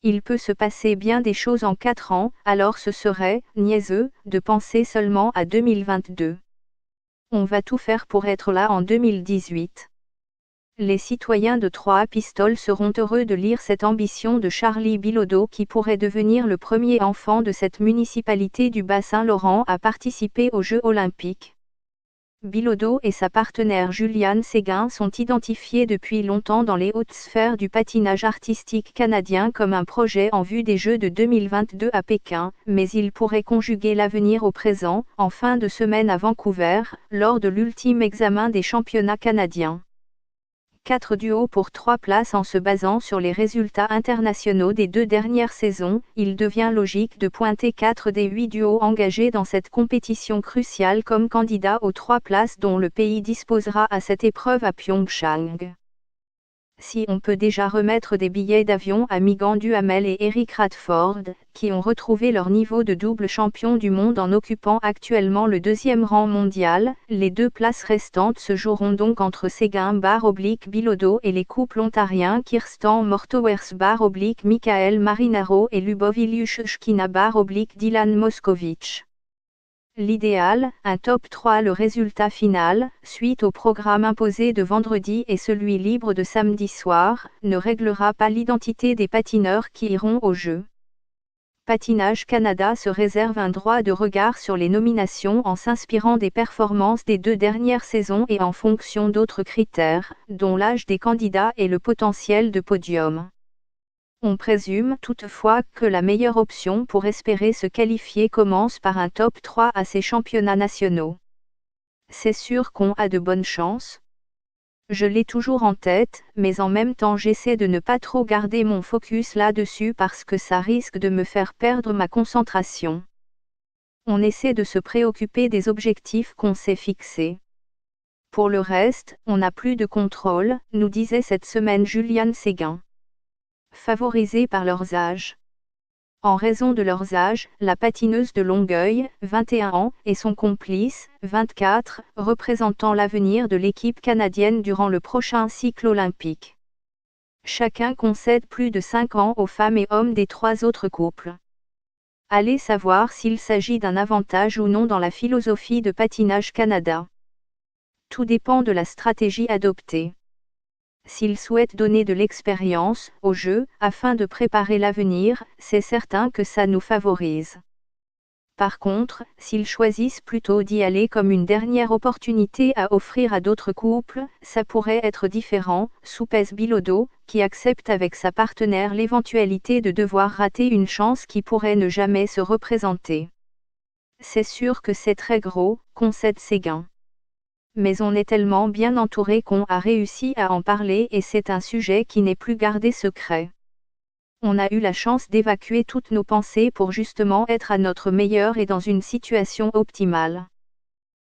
Il peut se passer bien des choses en 4 ans, alors ce serait niaiseux de penser seulement à 2022. On va tout faire pour être là en 2018. Les citoyens de Trois-Pistoles seront heureux de lire cette ambition de Charlie Bilodeau qui pourrait devenir le premier enfant de cette municipalité du Bas-Saint-Laurent à participer aux Jeux olympiques. Bilodeau et sa partenaire Juliane Séguin sont identifiés depuis longtemps dans les hautes sphères du patinage artistique canadien comme un projet en vue des Jeux de 2022 à Pékin, mais ils pourraient conjuguer l'avenir au présent, en fin de semaine à Vancouver, lors de l'ultime examen des championnats canadiens. 4 duos pour 3 places. En se basant sur les résultats internationaux des 2 dernières saisons, il devient logique de pointer 4 des 8 duos engagés dans cette compétition cruciale comme candidats aux 3 places dont le pays disposera à cette épreuve à Pyeongchang. Si on peut déjà remettre des billets d'avion à Megan Duhamel et Eric Radford, qui ont retrouvé leur niveau de double champion du monde en occupant actuellement le 2e rang mondial, les 2 places restantes se joueront donc entre Séguin/Bilodeau et les couples ontariens Kirsten Mortowers/Michael Marinaro et Lubov Ilyushchkina/Dylan Moskovitch. L'idéal, un top 3. Le résultat final, suite au programme imposé de vendredi et celui libre de samedi soir, ne réglera pas l'identité des patineurs qui iront aux Jeux. Patinage Canada se réserve un droit de regard sur les nominations en s'inspirant des performances des 2 dernières saisons et en fonction d'autres critères, dont l'âge des candidats et le potentiel de podium. On présume toutefois que la meilleure option pour espérer se qualifier commence par un top 3 à ces championnats nationaux. C'est sûr qu'on a de bonnes chances. Je l'ai toujours en tête, mais en même temps j'essaie de ne pas trop garder mon focus là-dessus parce que ça risque de me faire perdre ma concentration. On essaie de se préoccuper des objectifs qu'on s'est fixés. Pour le reste, on n'a plus de contrôle, nous disait cette semaine Juliane Séguin. Favorisés par leurs âges. En raison de leurs âges, la patineuse de Longueuil, 21 ans, et son complice, 24, représentant l'avenir de l'équipe canadienne durant le prochain cycle olympique. Chacun concède plus de 5 ans aux femmes et hommes des 3 autres couples. Allez savoir s'il s'agit d'un avantage ou non dans la philosophie de Patinage Canada. Tout dépend de la stratégie adoptée. S'ils souhaitent donner de l'expérience au jeu, afin de préparer l'avenir, c'est certain que ça nous favorise. Par contre, s'ils choisissent plutôt d'y aller comme une dernière opportunité à offrir à d'autres couples, ça pourrait être différent, soupèse Bilodeau, qui accepte avec sa partenaire l'éventualité de devoir rater une chance qui pourrait ne jamais se représenter. C'est sûr que c'est très gros, concède Séguin. Mais on est tellement bien entouré qu'on a réussi à en parler et c'est un sujet qui n'est plus gardé secret. On a eu la chance d'évacuer toutes nos pensées pour justement être à notre meilleur et dans une situation optimale.